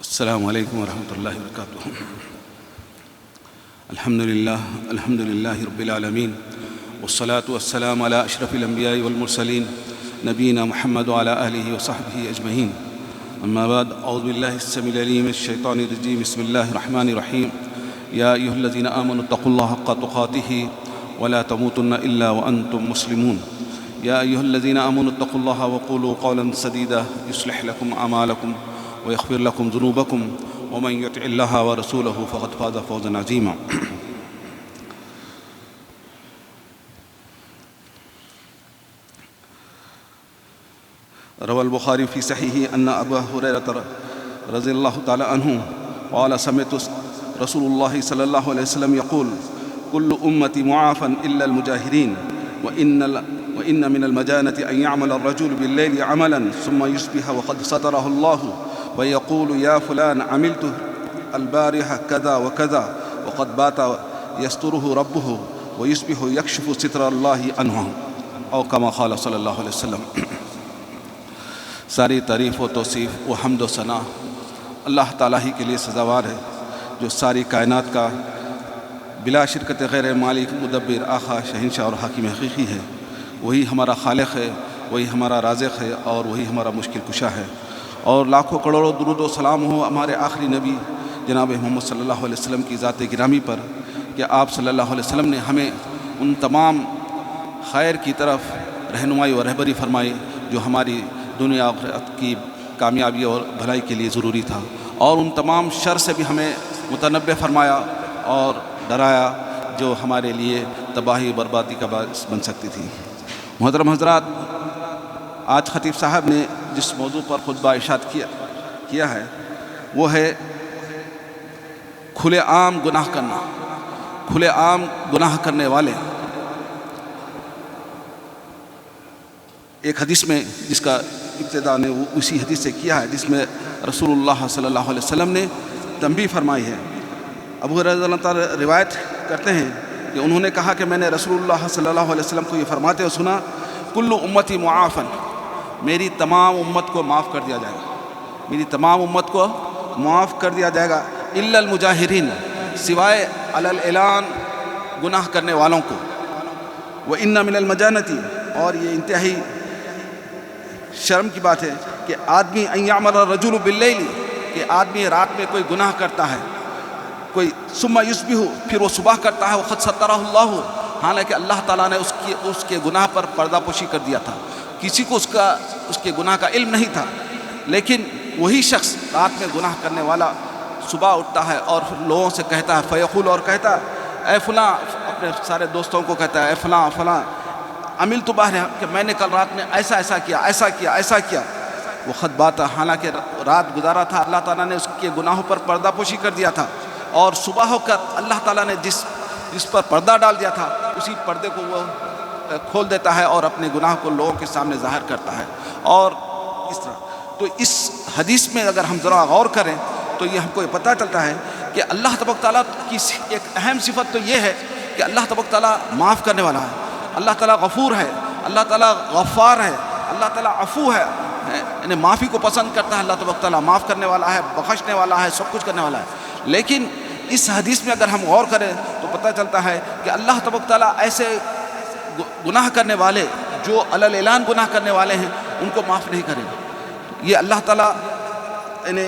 السلام علیکم ورحمۃ اللہ وبرکاتہ۔ الحمد للہ رب العالمین، والصلاة والسلام علی اشرف الانبیاء والمرسلین، نبینا محمد وعلی آلہ وصحبہ اجمعین، اما بعد، اعوذ باللہ السمیع العلیم من الشیطان الرجیم، بسم اللہ الرحمن الرحیم۔ یا ایھا الذین آمنوا اتقوا اللہ حق تقاتہ ولا تموتن الا وانتم مسلمون۔ یا ایھا الذین آمنوا اتقوا اللہ وقولوا قولا سدیدا یصلح لکم اعمالکم ويغفر لكم ذنوبكم ومن يطع الله ورسوله فقد فاز فوزا عظيما۔ روى البخاري في صحيحه أن أبا هريرة رضي الله تعالى عنه قال سمعت رسول الله صلى الله عليه وسلم يقول كل أمتي معافى إلا المجاهرين، وإن من المجانة أن يعمل الرجل بالليل عملا ثم يصبح وقد ستره الله ويقول يا فلان عملت البارحة كذا وكذا وقد بات يستره ربه ويصبح يكشف ستر الله عنه، أو كما قال صلی اللہ علیہ وسلم۔ ساری تعریف و توصیف و حمد و ثنا اللہ تعالیٰ ہی کے لیے سزاوار ہے، جو ساری کائنات کا بلا شرکت غیر مالک، مدبر، آقا، شہنشاہ اور حاکم حقیقی ہے۔ وہی ہمارا خالق ہے، وہی ہمارا رازق ہے، اور وہی ہمارا مشکل کشا ہے۔ اور لاکھوں کروڑوں درود و سلام ہو ہمارے آخری نبی جناب محمد صلی اللہ علیہ وسلم کی ذات گرامی پر، کہ آپ صلی اللہ علیہ وسلم نے ہمیں ان تمام خیر کی طرف رہنمائی و رہبری فرمائی جو ہماری دنیا آخرت کی کامیابی اور بھلائی کے لیے ضروری تھا، اور ان تمام شر سے بھی ہمیں متنبہ فرمایا اور ڈرایا جو ہمارے لیے تباہی و بربادی کا باعث بن سکتی تھی۔ محترم حضرات، آج خطیب صاحب نے جس موضوع پر خطبہ ارشاد کیا ہے وہ ہے کھلے عام گناہ کرنا، کھلے عام گناہ کرنے والے۔ ایک حدیث میں جس کا ابتدا نے وہ اسی حدیث سے کیا ہے، جس میں رسول اللہ صلی اللہ علیہ وسلم نے تنبیہ فرمائی ہے۔ ابو ہریرہ رضی اللہ تعالیٰ روایت کرتے ہیں کہ انہوں نے کہا کہ میں نے رسول اللہ صلی اللہ علیہ وسلم کو یہ فرماتے ہوئے سنا، کل امتی معافن، میری تمام امت کو معاف کر دیا جائے گا، میری تمام امت کو معاف کر دیا جائے گا، الا المجاہرین، سوائے علی الاعلان گناہ کرنے والوں کو، وان من المجانۃ، اور یہ انتہائی شرم کی بات ہے کہ آدمی ان یعمل الرجل باللیل، کہ آدمی رات میں کوئی گناہ کرتا ہے، کوئی ثم یصبح، پھر وہ صبح کرتا ہے، وقد سترہ اللہ، حالانکہ اللہ تعالیٰ نے اس کے گناہ پر پردہ پوشی کر دیا تھا، کسی کو اس کے گناہ کا علم نہیں تھا، لیکن وہی شخص رات میں گناہ کرنے والا صبح اٹھتا ہے اور پھر لوگوں سے کہتا ہے، فیقول، اور کہتا ہے، اے فلاں، اپنے سارے دوستوں کو کہتا ہے، اے فلاں فلاں، عملت البارحہ، کہ میں نے کل رات میں ایسا ایسا کیا، ایسا کیا، ایسا کیا، وقد بات، حالانکہ رات گزارا تھا، اللہ تعالیٰ نے اس کے گناہوں پر پردہ پوشی کر دیا تھا، اور صبح ہو کر اللہ تعالیٰ نے جس پر پردہ ڈال دیا تھا اسی پردے کو وہ کھول دیتا ہے اور اپنے گناہ کو لوگوں کے سامنے ظاہر کرتا ہے۔ اور اس طرح تو اس حدیث میں اگر ہم ذرا غور کریں تو یہ ہم کو یہ پتہ چلتا ہے کہ اللہ تبارک تعالیٰ کی ایک اہم صفت تو یہ ہے کہ اللہ تبارک تعالیٰ معاف کرنے والا ہے، اللہ تعالیٰ غفور ہے، اللہ تعالیٰ غفار ہے، اللہ تعالیٰ عفو ہے، یعنی معافی کو پسند کرتا ہے، اللہ تبارک تعالیٰ معاف کرنے والا ہے، بخشنے والا ہے، سب کچھ کرنے والا ہے۔ لیکن اس حدیث میں اگر ہم غور کریں تو پتہ چلتا ہے کہ اللہ تبارک تعالیٰ ایسے گناہ کرنے والے جو علی الاعلان گناہ کرنے والے ہیں ان کو معاف نہیں کرے گا۔ یہ اللہ تعالیٰ یعنی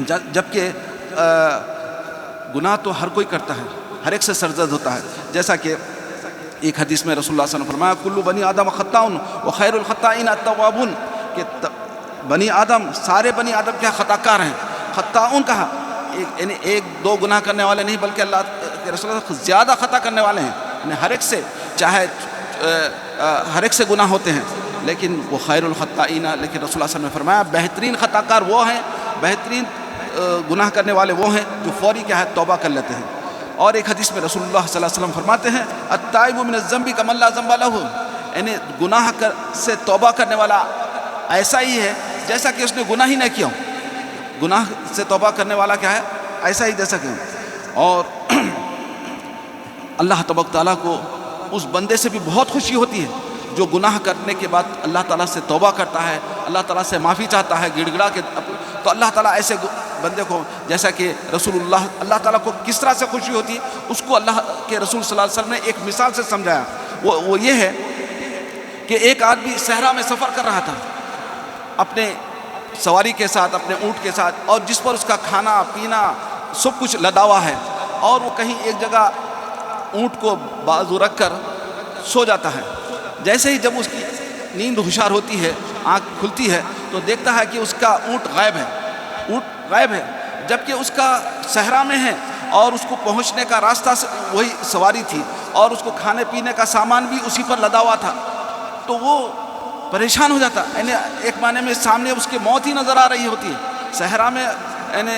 جبکہ گناہ تو ہر کوئی کرتا ہے، ہر ایک سے سرزد ہوتا ہے، جیسا کہ ایک حدیث میں رسول اللہ صلی اللہ علیہ وسلم نے فرمایا، کل بنی آدم خطاء وخیر الخطائین التوابون، کہ بنی آدم، سارے بنی آدم کیا خطا کار ہیں، خطاؤن کہا، یعنی ایک دو گناہ کرنے والے نہیں بلکہ اللہ کے رسول اللہ زیادہ خطا کرنے والے ہیں، یعنی ہر ایک سے، چاہے ہر ایک سے گناہ ہوتے ہیں، لیکن وہ خیر الخطائین، لیکن رسول اللہ صلی اللہ علیہ وسلم نے فرمایا بہترین خطا کار وہ ہیں، بہترین گناہ کرنے والے وہ ہیں جو فوری کیا ہے توبہ کر لیتے ہیں۔ اور ایک حدیث میں رسول اللہ صلی اللہ علیہ وسلم فرماتے ہیں، التائب من الذنب کمن لا ذنب لہ، یعنی گناہ سے توبہ کرنے والا ایسا ہی ہے جیسا کہ اس نے گناہ ہی نہ کیا ہو، گناہ سے توبہ کرنے والا کیا ہے، ایسا ہی جیسا کہ، اور اللہ تبارک تعالیٰ کو اس بندے سے بھی بہت خوشی ہوتی ہے جو گناہ کرنے کے بعد اللہ تعالیٰ سے توبہ کرتا ہے اللہ تعالیٰ سے معافی چاہتا ہے گڑ گڑا کے، تو اللہ تعالیٰ ایسے بندے کو، جیسا کہ رسول اللہ تعالیٰ کو کس طرح سے خوشی ہوتی ہے اس کو اللہ کے رسول صلی اللہ علیہ وسلم نے ایک مثال سے سمجھایا. وہ یہ ہے کہ ایک آدمی صحرا میں سفر کر رہا تھا اپنے سواری کے ساتھ، اپنے اونٹ کے ساتھ، اور جس پر اس کا کھانا پینا سب کچھ لدا ہوا ہے، اور وہ کہیں ایک جگہ اونٹ کو بازو رکھ کر سو جاتا ہے. جیسے ہی جب اس کی نیند ہوشیار ہوتی ہے، آنکھ کھلتی ہے، تو دیکھتا ہے کہ اس کا اونٹ غائب ہے، جبکہ اس کا صحرا میں ہے اور اس کو پہنچنے کا راستہ وہی سواری تھی، اور اس کو کھانے پینے کا سامان بھی اسی پر لدا ہوا تھا. تو وہ پریشان ہو جاتا، یعنی ایک معنی میں سامنے اس کی موت ہی نظر آ رہی ہوتی ہے. صحرا میں یعنی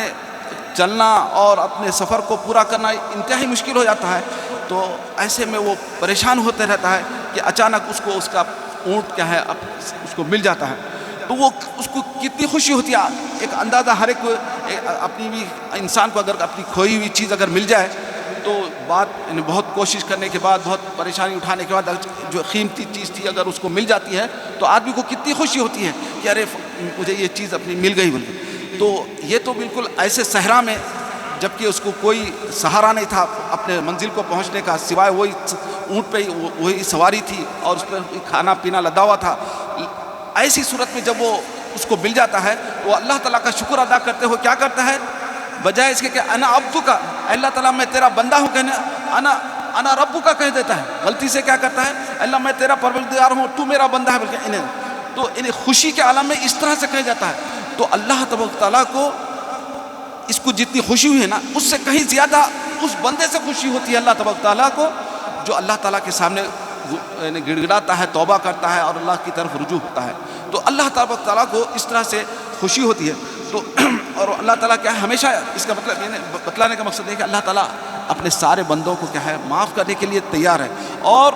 چلنا اور اپنے سفر کو پورا کرنا انتہائی مشکل ہو جاتا ہے. تو ایسے میں وہ پریشان ہوتے رہتا ہے کہ اچانک اس کو اس کا اونٹ کیا ہے اس کو مل جاتا ہے. تو وہ اس کو کتنی خوشی ہوتی ہے. ایک اندازہ ہر ایک اپنی بھی انسان کو اگر اپنی کھوئی ہوئی چیز اگر مل جائے تو بات یعنی بہت کوشش کرنے کے بعد، بہت پریشانی اٹھانے کے بعد جو قیمتی چیز تھی اگر اس کو مل جاتی ہے تو آدمی کو کتنی خوشی ہوتی ہے کہ ارے مجھے یہ چیز اپنی مل گئی بلکہ. تو یہ تو بالکل ایسے صحرا میں، جبکہ اس کو کوئی سہارا نہیں تھا اپنے منزل کو پہنچنے کا سوائے وہی اونٹ پہ وہی سواری تھی اور اس پہ کھانا پینا لدا ہوا تھا. ایسی صورت میں جب وہ اس کو مل جاتا ہے تو وہ اللہ تعالیٰ کا شکر ادا کرتے ہوئے کیا کرتا ہے، بجائے اس کے کہ انا عبدک، اللہ تعالیٰ میں تیرا بندہ ہوں کہنے انا ربک کہہ دیتا ہے. غلطی سے کیا کرتا ہے، اللہ میں تیرا پروردگار ہوں تو میرا بندہ ہے، بلکہ انہیں خوشی کے عالم میں اس طرح سے کہہ جاتا ہے. تو اللہ تبارک تعالیٰ کو اس کو جتنی خوشی ہوئی ہے نا، اس سے کہیں زیادہ اس بندے سے خوشی ہوتی ہے اللہ تبارک تعالیٰ کو جو اللہ تعالیٰ کے سامنے گڑ گڑاتا ہے، توبہ کرتا ہے اور اللہ کی طرف رجوع ہوتا ہے. تو اللہ تبارک تعالیٰ کو اس طرح سے خوشی ہوتی ہے. تو اور اللہ تعالیٰ کیا ہے، ہمیشہ اس کا مطلب میں نے بتلانے کا مقصد ہے کہ اللہ تعالیٰ اپنے سارے بندوں کو کیا ہے معاف کرنے کے لیے تیار ہے. اور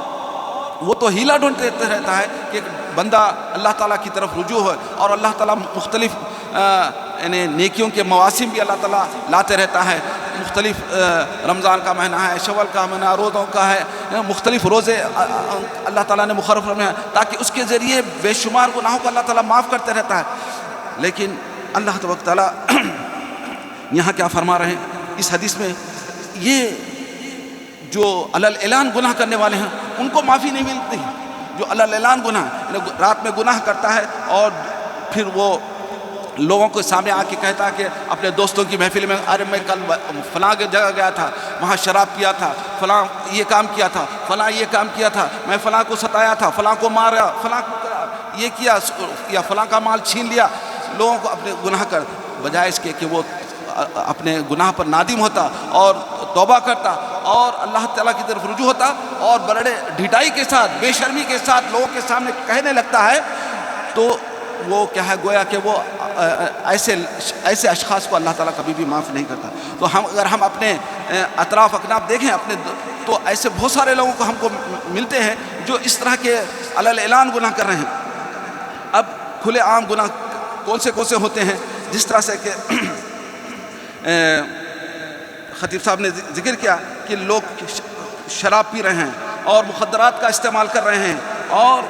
وہ تو ہیلا ڈھونڈتے رہتا ہے کہ ایک بندہ اللہ تعالیٰ کی طرف رجوع ہو، اور اللہ تعالیٰ مختلف یعنی نیکیوں کے مواسم بھی اللہ تعالیٰ لاتے رہتا ہے. مختلف رمضان کا مہینہ ہے، شوال کا مہینہ، روزوں کا ہے، مختلف روزے اللہ تعالیٰ نے مقرر فرمائے ہیں تاکہ اس کے ذریعے بے شمار گناہوں کو اللہ تعالیٰ معاف کرتے رہتا ہے. لیکن اللہ تبارک تعالیٰ یہاں کیا فرما رہے ہیں اس حدیث میں، یہ جو علل اعلان گناہ کرنے والے ہیں ان کو معافی نہیں ملتی. جو علل اعلان گناہ رات میں گناہ کرتا ہے اور پھر وہ لوگوں کے سامنے آ کے کہتا ہے کہ اپنے دوستوں کی محفل میں، ارے میں کل فلاں جگہ گیا تھا، وہاں شراب پیا تھا، فلاں یہ کام کیا تھا، فلاں یہ کام کیا تھا، میں فلاں کو ستایا تھا، فلاں کو مارا، فلاں کو یہ کیا یا فلاں کا مال چھین لیا. لوگوں کو اپنے گناہ کر بجائے اس کے کہ وہ اپنے گناہ پر نادم ہوتا اور توبہ کرتا اور اللہ تعالیٰ کی طرف رجوع ہوتا اور بڑے ڈھٹائی کے ساتھ، بے شرمی کے ساتھ لوگوں کے سامنے کہنے لگتا ہے، تو وہ کیا ہے گویا کہ وہ ایسے اشخاص کو اللہ تعالیٰ کبھی بھی معاف نہیں کرتا. تو اگر ہم اپنے اطراف اکناف دیکھیں اپنے، تو ایسے بہت سارے لوگوں کو ہم کو ملتے ہیں جو اس طرح کے علل اعلان گناہ کر رہے ہیں. اب کھلے عام گناہ کون سے ہوتے ہیں، جس طرح سے کہ خطیب صاحب نے ذکر کیا کہ لوگ شراب پی رہے ہیں اور مخدرات کا استعمال کر رہے ہیں اور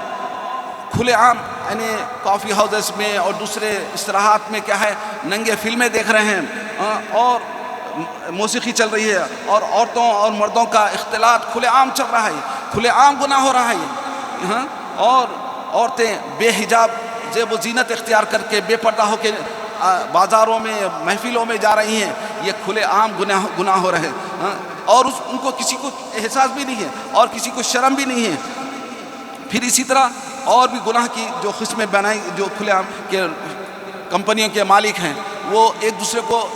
کھلے عام یعنی کافی ہاؤسز میں اور دوسرے استراحات میں کیا ہے ننگے فلمیں دیکھ رہے ہیں اور موسیقی چل رہی ہے اور عورتوں اور مردوں کا اختلاط کھلے عام چل رہا ہے، کھلے عام گناہ ہو رہا ہے. اور عورتیں بے حجاب زیب و زینت اختیار کر کے بے پردہ ہو کے بازاروں میں محفلوں میں جا رہی ہیں، یہ کھلے عام گناہ ہو رہے ہیں اور ان کو کسی کو احساس بھی نہیں ہے اور کسی کو شرم بھی نہیں ہے. پھر اسی طرح اور بھی گناہ کی جو قسمیں بنائی، جو کھلے عام کے کمپنیوں کے مالک ہیں وہ ایک دوسرے کو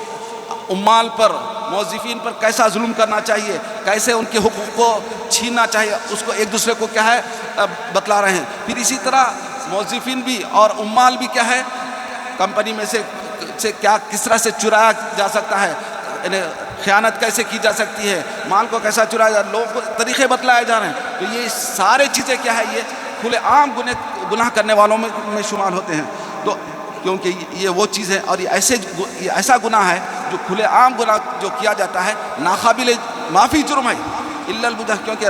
عمال پر، موظفین پر کیسا ظلم کرنا چاہیے، کیسے ان کے حقوق کو چھیننا چاہیے، اس کو ایک دوسرے کو کیا ہے بتلا رہے ہیں. پھر اسی طرح موظفین بھی اور عمال بھی کیا ہے کمپنی میں سے کیا کس طرح سے چرایا جا سکتا ہے، یعنی خیانت کیسے کی جا سکتی ہے، مال کو کیسا چرایا جا، لوگوں کو طریقے بتلائے جا رہے ہیں. تو یہ سارے چیزیں کیا ہے، یہ کھلے عام گناہ کرنے والوں میں شمار ہوتے ہیں. تو کیونکہ یہ وہ چیز ہے اور یہ ایسا گناہ ہے جو کھلے عام گناہ جو کیا جاتا ہے ناقابل معافی جرم ہے الا البدع. کیونکہ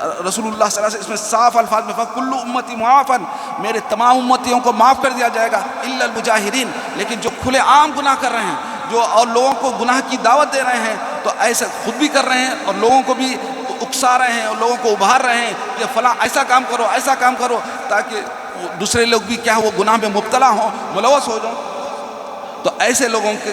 رسول اللہ صلی اللہ علیہ وسلم اس میں صاف الفاظ میں فَكُلُّ أُمَّتِ مُعَافًا، میرے تمام امتیوں کو معاف کر دیا جائے گا إِلَّا الْمُجَاهِرِينَ، لیکن جو کھلے عام گناہ کر رہے ہیں، جو اور لوگوں کو گناہ کی دعوت دے رہے ہیں، تو ایسا خود بھی کر رہے ہیں اور لوگوں کو بھی اکسا رہے ہیں اور لوگوں کو ابھار رہے ہیں کہ فلاں ایسا کام کرو ایسا کام کرو، تاکہ دوسرے لوگ بھی کیا وہ گناہ میں مبتلا ہوں، ملوث ہو جائیں، تو ایسے لوگوں کی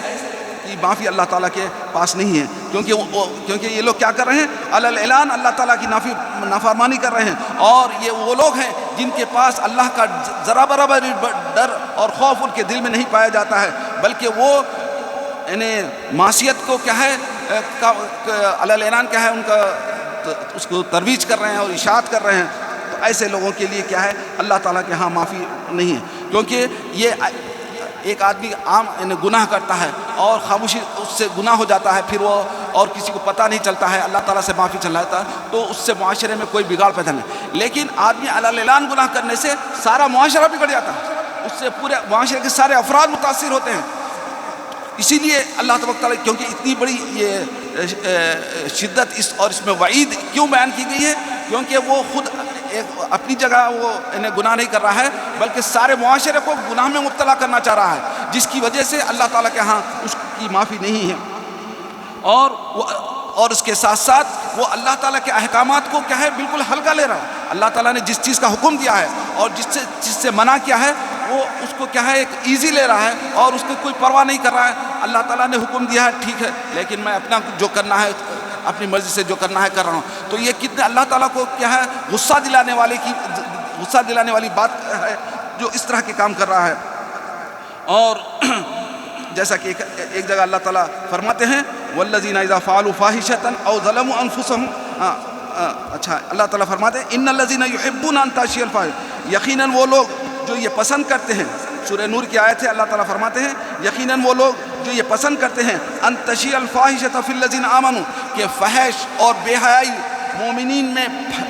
معافی اللہ تعالیٰ کے پاس نہیں ہے، کیونکہ یہ لوگ کیا کر رہے ہیں؟ علی الاعلان اللہ تعالیٰ کی نافرمانی کر رہے ہیں، اور یہ وہ لوگ ہیں جن کے پاس اللہ کا ذرا برابر ڈر اور خوف ان کے دل میں نہیں پایا جاتا ہے، بلکہ وہ یعنی معصیت کو کیا ہے علی الاعلان کیا ہے ان کا اس کو ترویج کر رہے ہیں اور اشاعت کر رہے ہیں، تو ایسے لوگوں کے لیے کیا ہے اللہ تعالیٰ کے ہاں معافی نہیں ہے، کیونکہ یہ ایک آدمی عام یعنی گناہ کرتا ہے اور خاموشی اس سے گناہ ہو جاتا ہے، پھر وہ اور کسی کو پتہ نہیں چلتا ہے، اللہ تعالیٰ سے معافی چلاتا ہے، تو اس سے معاشرے میں کوئی بگاڑ پیدا نہیں، لیکن آدمی علی الاعلان گناہ کرنے سے سارا معاشرہ بگڑ جاتا ہے، اس سے پورے معاشرے کے سارے افراد متاثر ہوتے ہیں، اسی لیے اللہ تبارک تعالیٰ کیونکہ اتنی بڑی یہ شدت اور اس میں وعید کیوں بیان کی گئی ہے، کیونکہ وہ خود اپنی جگہ وہ انہیں گناہ نہیں کر رہا ہے، بلکہ سارے معاشرے کو گناہ میں مبتلا کرنا چاہ رہا ہے، جس کی وجہ سے اللہ تعالیٰ کے ہاں اس کی معافی نہیں ہے، اور اس کے ساتھ ساتھ وہ اللہ تعالیٰ کے احکامات کو کیا ہے بالکل ہلکا لے رہا ہے، اللہ تعالیٰ نے جس چیز کا حکم دیا ہے اور جس سے منع کیا ہے وہ اس کو کیا ہے ایک ایزی لے رہا ہے اور اس کو کوئی پرواہ نہیں کر رہا ہے، اللہ تعالیٰ نے حکم دیا ہے ٹھیک ہے، لیکن میں اپنا جو کرنا ہے اپنی مرضی سے جو کرنا ہے کر رہا ہوں، تو یہ کتنے اللہ تعالیٰ کو کیا ہے غصہ دلانے والی بات ہے جو اس طرح کے کام کر رہا ہے، اور جیسا کہ ایک جگہ اللہ تعالیٰ فرماتے ہیں والذین اذا فعلوا فاحشۃ او ظلموا انفسهم، اچھا اللہ تعالیٰ فرماتے ہیں ان الذین یحبون ان تشیع الفاحشۃ، یقیناً وہ لوگ جو یہ پسند کرتے ہیں، سورہ نور کی آیت ہے، اللہ تعالیٰ فرماتے ہیں یقیناً وہ لوگ جو یہ پسند کرتے ہیں ان تشیع الفاحشۃ فی الذین آمنوا، کہ فحش اور بے حیائی مومنین میں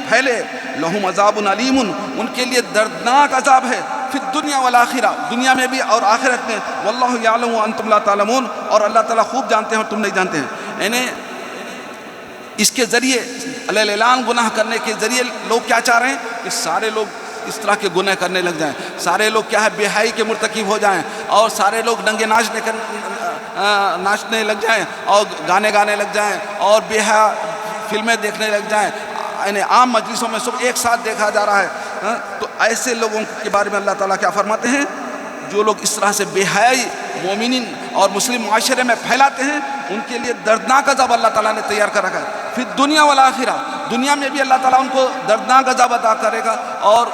پھیلے، لہم عذاب علیم، ان کے لیے دردناک عذاب ہے، فی الدنیا والآخرہ، دنیا میں بھی اور آخرت میں، واللہ یعلم وانتم لا تعلمون، اور اللہ تعالیٰ خوب جانتے ہیں اور تم نہیں جانتے ہیں، یعنی اس کے ذریعے علی الاعلان گناہ کرنے کے ذریعے لوگ کیا چاہ رہے ہیں کہ سارے لوگ اس طرح کے گناہ کرنے لگ جائیں، سارے لوگ کیا ہے بے حیائی کے مرتکب ہو جائیں، اور سارے لوگ ننگے ناچنے لگ جائیں اور گانے گانے لگ جائیں اور بے حیا فلمیں دیکھنے لگ جائیں، یعنی عام مجلسوں میں سب ایک ساتھ دیکھا جا رہا ہے، تو ایسے لوگوں کے بارے میں اللہ تعالیٰ کیا فرماتے ہیں؟ جو لوگ اس طرح سے بے حیائی مومنین اور مسلم معاشرے میں پھیلاتے ہیں ان کے لیے دردناک عذاب اللہ تعالیٰ نے تیار کر رکھا ہے، پھر دنیا والآخرہ، دنیا میں بھی اللہ تعالیٰ ان کو دردناک عذاب عطا کرے گا اور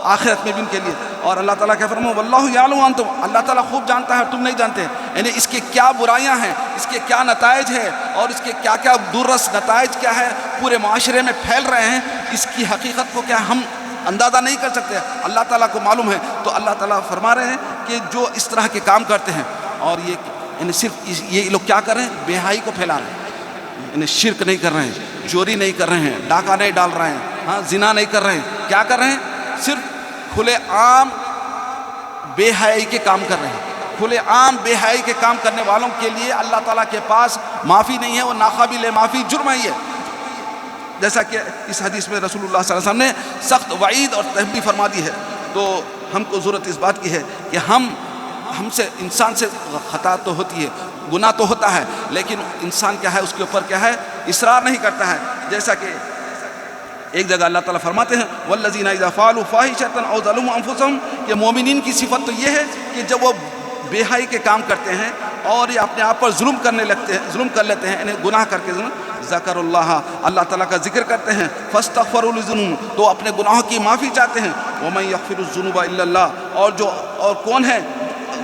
آخرت میں بھی ان کے لیے، اور اللہ تعالیٰ کیا فرماؤ واللہ یعلم وانتم، اللہ تعالیٰ خوب جانتا ہے اور تم نہیں جانتے، یعنی اس کے کیا برائیاں ہیں، اس کے کیا نتائج ہیں اور اس کے کیا کیا دوررس نتائج کیا ہے پورے معاشرے میں پھیل رہے ہیں، اس کی حقیقت کو کیا ہم اندازہ نہیں کر سکتے، اللہ تعالیٰ کو معلوم ہے، تو اللہ تعالیٰ فرما رہے ہیں کہ جو اس طرح کے کام کرتے ہیں، اور یہ یعنی صرف یہ لوگ کیا کر رہے ہیں بے حیائی کو پھیلا رہے ہیں، یعنی شرک نہیں کر رہے ہیں، چوری نہیں کر رہے ہیں، ڈاکہ نہیں ڈال رہے ہیں، ہاں زنا نہیں کر رہے ہیں، کیا کر رہے ہیں صرف کھلے عام بے حیائی کے کام کر رہے ہیں، کھلے عام بے حیائی کے کام کرنے والوں کے لیے اللہ تعالیٰ کے پاس معافی نہیں ہے، وہ ناقابل معافی جرم ہے یہ، جیسا کہ اس حدیث میں رسول اللہ صلی اللہ علیہ وسلم نے سخت وعید اور تحذیر فرما دی ہے، تو ہم کو ضرورت اس بات کی ہے کہ ہم سے انسان سے خطا تو ہوتی ہے، گناہ تو ہوتا ہے، لیکن انسان کیا ہے اس کے اوپر کیا ہے اصرار نہیں کرتا ہے، جیسا کہ ایک جگہ اللہ تعالیٰ فرماتے ہیں والذین اذا فعلوا فاحشۃ او ظلموا انفسهم، کہ مومنین کی صفت تو یہ ہے کہ جب وہ بے حیائی کے کام کرتے ہیں اور یہ اپنے آپ پر ظلم کر لیتے ہیں، یعنی گناہ کر کے ذکر اللہ تعالیٰ کا ذکر کرتے ہیں، فاستغفروا لذنوبہم، تو اپنے گناہوں کی معافی چاہتے ہیں، ومن یغفر الذنوب الا اللہ، اور کون ہے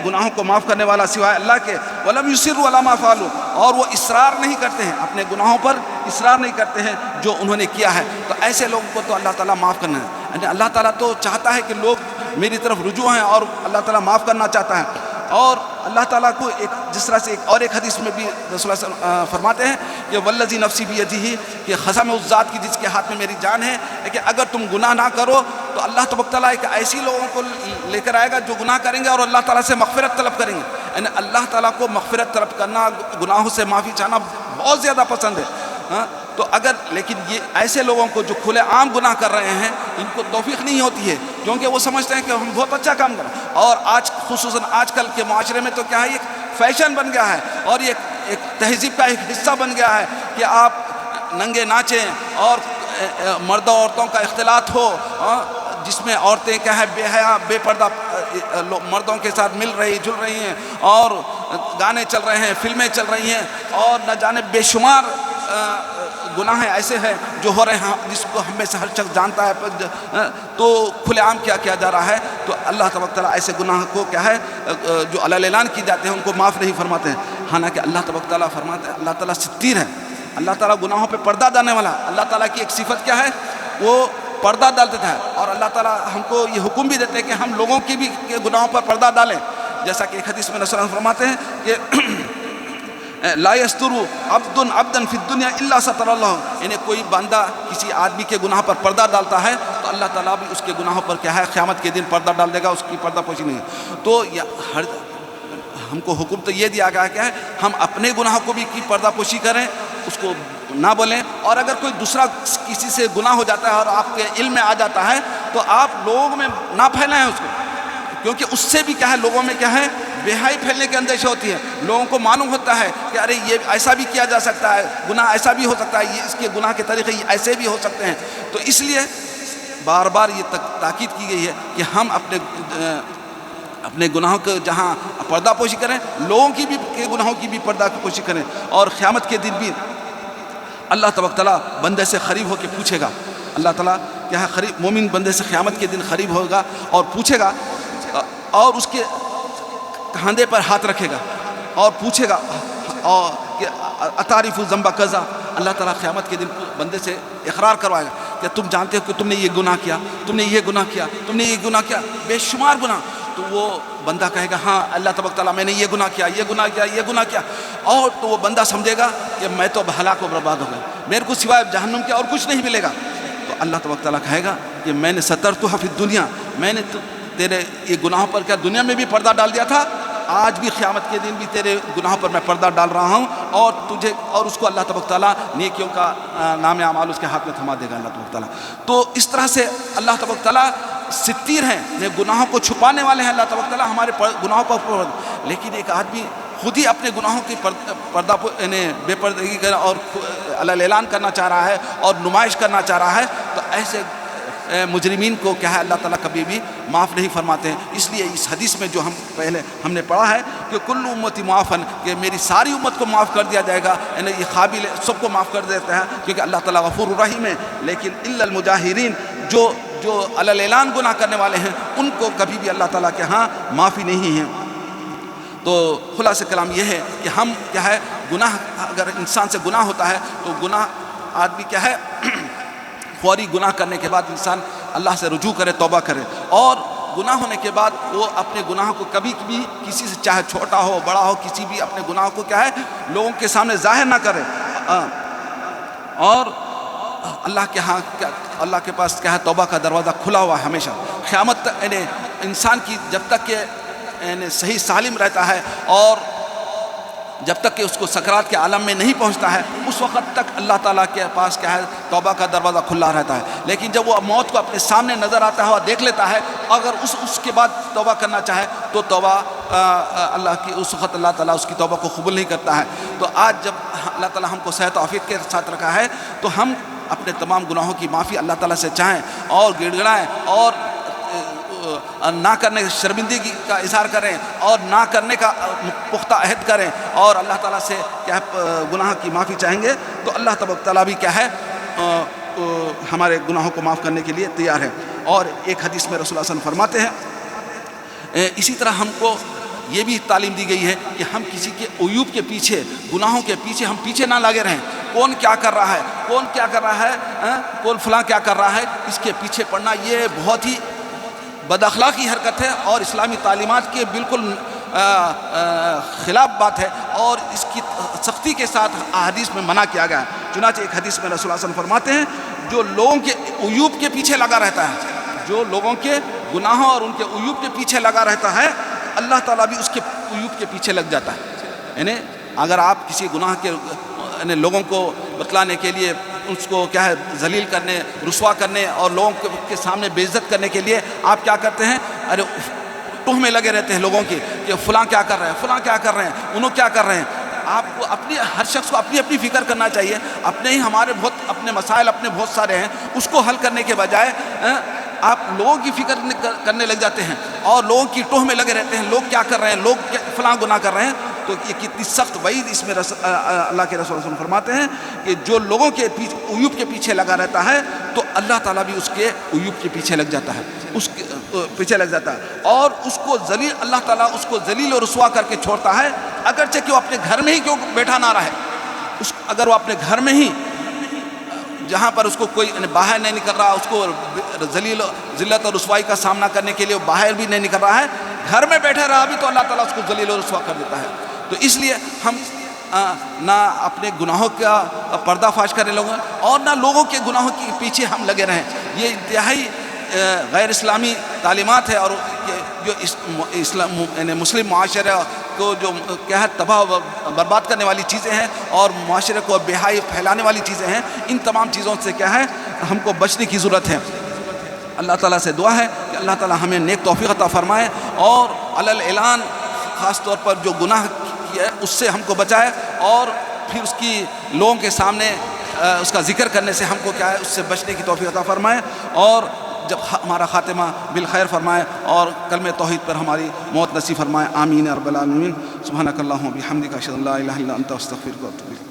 گناہوں کو معاف کرنے والا سوائے اللہ کے، ولم یصروا علی ما فعلوا، اور وہ اصرار نہیں کرتے ہیں اپنے گناہوں پر، اصرار نہیں کرتے ہیں جو انہوں نے کیا ہے، تو ایسے لوگوں کو تو اللہ تعالیٰ معاف کرنا ہے، یعنی اللہ تعالیٰ تو چاہتا ہے کہ لوگ میری طرف رجوع ہیں اور اللہ تعالیٰ معاف کرنا چاہتا ہے، اور اللہ تعالیٰ کو جس طرح سے ایک حدیث میں بھی رسول اللہ صلی اللہ علیہ وسلم فرماتے ہیں کہ والذی نفسی بیدہ، کہ قسم اس ذات کی جس کے ہاتھ میں میری جان ہے، کہ اگر تم گناہ نہ کرو تو اللہ تبارک تعالیٰ ایک ایسی لوگوں کو لے کر آئے گا جو گناہ کریں گے اور اللہ تعالیٰ سے مغفرت طلب کریں گے، یعنی اللہ تعالیٰ کو مغفرت طلب کرنا، گناہوں سے معافی چاہنا بہت زیادہ پسند ہے، تو اگر لیکن یہ ایسے لوگوں کو جو کھلے عام گناہ کر رہے ہیں ان کو توفیق نہیں ہوتی ہے، کیونکہ وہ سمجھتے ہیں کہ ہم بہت اچھا کام کر رہے ہیں، اور آج خصوصاً آج کل کے معاشرے میں تو کیا ہے، یہ فیشن بن گیا ہے اور یہ ایک تہذیب کا ایک حصہ بن گیا ہے کہ آپ ننگے ناچیں اور مردوں عورتوں کا اختلاط ہو، جس میں عورتیں کیا ہے بے حیا بے پردہ مردوں کے ساتھ مل رہی جل رہی ہیں، اور گانے چل رہے ہیں، فلمیں چل رہی ہیں، اور نہ جانے بے شمار گناہ ایسے ہیں جو ہو رہے ہیں جس کو ہم میں سے ہر شخص جانتا ہے، تو کھلے عام کیا کیا جا رہا ہے۔ تو اللہ تبارک تعالیٰ ایسے گناہ کو کیا ہے جو علی الاعلان کی جاتے ہیں ان کو معاف نہیں فرماتے ہیں، حالانکہ اللہ تبارک تعالیٰ فرماتے ہیں اللہ تعالیٰ ستیر ہے، اللہ تعالیٰ گناہوں پہ پردہ ڈالنے والا۔ اللہ تعالیٰ کی ایک صفت کیا ہے، وہ پردہ ڈال دیتا ہے، اور اللہ تعالیٰ ہم کو یہ حکم بھی دیتے ہیں کہ ہم لوگوں کی بھی گناہوں پر پردہ ڈالیں، جیسا کہ ایک حدیث میں رسول اللہ فرماتے ہیں کہ لا یستر عبد عبدا فی الدنیا الا ستر اللہ، یعنی کوئی بندہ کسی آدمی کے گناہ پر پردہ ڈالتا ہے تو اللہ تعالیٰ بھی اس کے گناہوں پر کیا ہے قیامت کے دن پردہ ڈال دے گا، اس کی پردہ پوشی نہیں ہے۔ تو ہم کو حکم تو یہ دیا گیا ہے ہم اپنے گناہوں کو بھی کی پردہ پوشی کریں، اس کو نہ بولیں، اور اگر کوئی دوسرا کسی سے گناہ ہو جاتا ہے اور آپ کے علم میں آ جاتا ہے تو آپ لوگوں میں نہ پھیلائیں اس کو، کیونکہ اس سے بھی کیا ہے لوگوں میں کیا ہے بے حیائی پھیلنے کے اندیشہ ہوتی ہے۔ لوگوں کو معلوم ہوتا ہے کہ ارے یہ ایسا بھی کیا جا سکتا ہے، گناہ ایسا بھی ہو سکتا ہے، یہ اس کے گناہ کے طریقے ایسے بھی ہو سکتے ہیں، تو اس لیے بار بار یہ تاکید کی گئی ہے کہ ہم اپنے گناہوں کو جہاں پردہ پوشی کریں، لوگوں کی بھی کے گناہوں کی بھی پردہ پوشی کریں، اور قیامت کے دن بھی اللہ تبارک تعالیٰ بندے سے قریب ہو کے پوچھے گا۔ اللہ تعالیٰ کیا ہے قریب مومن بندے سے قیامت کے دن قریب ہوگا اور پوچھے گا، اور اس کے کاندھے پر ہاتھ رکھے گا اور پوچھے گا اور کہ اتعرف ذنب کذا، اللہ تعالیٰ قیامت کے دن بندے سے اقرار کروائے گا کہ تم جانتے ہو کہ تم نے یہ گناہ کیا، تم نے یہ گناہ کیا، تم نے یہ گناہ کیا، بے شمار گناہ۔ تو وہ بندہ کہے گا ہاں اللہ تبارک تعالیٰ میں نے یہ گناہ کیا، یہ گناہ کیا، یہ گناہ کیا، اور تو وہ بندہ سمجھے گا کہ میں تو ہلاک و برباد ہو گیا، میرے کو سوائے جہنم کے اور کچھ نہیں ملے گا۔ تو اللہ تبارک تعالیٰ کہے گا کہ میں نے سترتھا فی الدنیا، میں نے تیرے یہ گناہوں پر کیا دنیا میں بھی پردہ ڈال دیا تھا، آج بھی قیامت کے دن بھی تیرے گناہوں پر میں پردہ ڈال رہا ہوں، اور تجھے اور اس کو اللہ تبارک تعالیٰ نیکیوں کا نام اعمال اس کے ہاتھ میں تھما دے گا اللہ تبارک تعالیٰ۔ تو اس طرح سے اللہ تبارک تعالیٰ ستیر ہیں، گناہوں کو چھپانے والے ہیں اللہ تبارک تعالیٰ ہمارے گناہوں پر، لیکن ایک آدمی خود ہی اپنے گناہوں کی پردہ یعنی بے پردگی کرنا اور علی اعلان کرنا چاہ رہا ہے اور نمائش کرنا چاہ رہا ہے، تو ایسے مجرمین کو کیا ہے اللہ تعالیٰ کبھی بھی معاف نہیں فرماتے ہیں۔ اس لیے اس حدیث میں جو ہم نے پڑھا ہے کہ کل امتی معافن، کہ میری ساری امت کو معاف کر دیا جائے گا، یعنی یہ قابل سب کو معاف کر دیتا ہے کیونکہ اللہ تعالیٰ غفور الرحیم ہے، لیکن الا المجاہرین جو علی الاعلان گناہ کرنے والے ہیں ان کو کبھی بھی اللہ تعالیٰ کے ہاں معافی نہیں ہے۔ تو خلاصہ کلام یہ ہے کہ ہم کیا ہے گناہ، اگر انسان سے گناہ ہوتا ہے تو گناہ آدمی کیا ہے فوری گناہ کرنے کے بعد انسان اللہ سے رجوع کرے، توبہ کرے، اور گناہ ہونے کے بعد وہ اپنے گناہ کو کبھی بھی کسی سے چاہے چھوٹا ہو بڑا ہو کسی بھی اپنے گناہ کو کیا ہے لوگوں کے سامنے ظاہر نہ کرے، اور اللہ کے ہاں اللہ کے پاس کیا ہے توبہ کا دروازہ کھلا ہوا ہے ہمیشہ قیامت تک، یعنی انسان کی جب تک کہ یعنی صحیح سالم رہتا ہے اور جب تک کہ اس کو سکرات کے عالم میں نہیں پہنچتا ہے اس وقت تک اللہ تعالیٰ کے پاس کیا ہے توبہ کا دروازہ کھلا رہتا ہے، لیکن جب وہ موت کو اپنے سامنے نظر آتا ہے اور دیکھ لیتا ہے، اگر اس کے بعد توبہ کرنا چاہے تو توبہ اللہ کی اس وقت اللہ تعالیٰ اس کی توبہ کو قبول نہیں کرتا ہے۔ تو آج جب اللہ تعالیٰ ہم کو صحت و عافیت کے ساتھ رکھا ہے تو ہم اپنے تمام گناہوں کی معافی اللہ تعالیٰ سے چاہیں اور گڑ گڑائیں اور نہ کرنے شرمندگی کا اظہار کریں اور نہ کرنے کا پختہ عہد کریں اور اللہ تعالیٰ سے کیا گناہ کی معافی چاہیں گے تو اللہ تبارک تعالیٰ بھی کیا ہے ہمارے گناہوں کو معاف کرنے کے لیے تیار ہے۔ اور ایک حدیث میں رسول اللہ صلی اللہ علیہ وسلم فرماتے ہیں اسی طرح ہم کو یہ بھی تعلیم دی گئی ہے کہ ہم کسی کے عیوب کے پیچھے گناہوں کے پیچھے ہم پیچھے نہ لگے رہیں، کون کیا کر رہا ہے، کون کیا کر رہا ہے، کون فلاں کیا کر رہا ہے، اس کے پیچھے پڑنا یہ بہت ہی بد اخلاقی حرکت ہے اور اسلامی تعلیمات کے بالکل خلاف بات ہے اور اس کی سختی کے ساتھ حدیث میں منع کیا گیا ہے۔ چنانچہ ایک حدیث میں رسول اللہ صلی اللہ علیہ وسلم فرماتے ہیں جو لوگوں کے عیوب کے پیچھے لگا رہتا ہے، جو لوگوں کے گناہوں اور ان کے عیوب کے پیچھے لگا رہتا ہے اللہ تعالیٰ بھی اس کے عیوب کے پیچھے لگ جاتا ہے۔ یعنی اگر آپ کسی گناہ کے لوگوں کو بتلانے کے لیے، اس کو کیا ہے ذلیل کرنے، رسوا کرنے اور لوگوں کے سامنے بے عزت کرنے کے لیے آپ کیا کرتے ہیں؟ ارے تہمے لگے رہتے ہیں لوگوں کی کہ فلاں کیا کر رہے ہیں، فلاں کیا کر رہے ہیں، انہوں کیا کر رہے ہیں۔ آپ کو اپنی، ہر شخص کو اپنی اپنی فکر کرنا چاہیے۔ اپنے ہی ہمارے اپنے مسائل اپنے بہت سارے ہیں، اس کو حل کرنے کے بجائے آپ لوگوں کی فکر کرنے لگ جاتے ہیں اور لوگوں کی ٹوہ میں لگے رہتے ہیں، لوگ کیا کر رہے ہیں، لوگ فلاں گناہ کر رہے ہیں۔ تو یہ کتنی سخت وعید اس میں اللہ کے رسول صلی اللہ علیہ وسلم فرماتے ہیں کہ جو لوگوں کے عیوب کے پیچھے لگا رہتا ہے تو اللہ تعالیٰ بھی اس کے عیوب کے پیچھے لگ جاتا ہے، اس کے پیچھے لگ جاتا ہے، اور اس کو ذلیل، اللہ تعالیٰ اس کو ذلیل و رسوا کر کے چھوڑتا ہے، اگرچہ کہ وہ اپنے گھر میں ہی کیوں بیٹھا نہ رہے۔ اگر وہ اپنے گھر میں ہی، جہاں پر اس کو کوئی باہر نہیں نکل رہا، اس کو ذلت اور رسوائی کا سامنا کرنے کے لیے باہر بھی نہیں نکل رہا ہے، گھر میں بیٹھے رہا بھی تو اللہ تعالیٰ اس کو ذلیل و رسوا کر دیتا ہے۔ تو اس لیے ہم نہ اپنے گناہوں کا پردہ فاش کرنے لگیں اور نہ لوگوں کے گناہوں کے پیچھے ہم لگے رہیں۔ یہ انتہائی غیر اسلامی تعلیمات ہے، اور جو یعنی مسلم معاشرے کو جو کیا ہے تباہ و برباد کرنے والی چیزیں ہیں اور معاشرے کو بے-حیائی پھیلانے والی چیزیں ہیں، ان تمام چیزوں سے کیا ہے ہم کو بچنے کی ضرورت ہے۔ اللہ تعالیٰ سے دعا ہے کہ اللہ تعالیٰ ہمیں نیک توفیق عطا فرمائے اور علی الاعلان خاص طور پر جو گناہ کیا ہے اس سے ہم کو بچائے، اور پھر اس کی لوگوں کے سامنے اس کا ذکر کرنے سے ہم کو کیا ہے اس سے بچنے کی توفیق عطا فرمائے، اور جب ہمارا خاتمہ بالخیر فرمائے اور کلمہ توحید پر ہماری موت نصیب فرمائے۔ آمین رب العالمین۔ سبحانک اللہم و بحمدک، اشہد ان لا الہ الا انت، استغفرک و اتوب الیک۔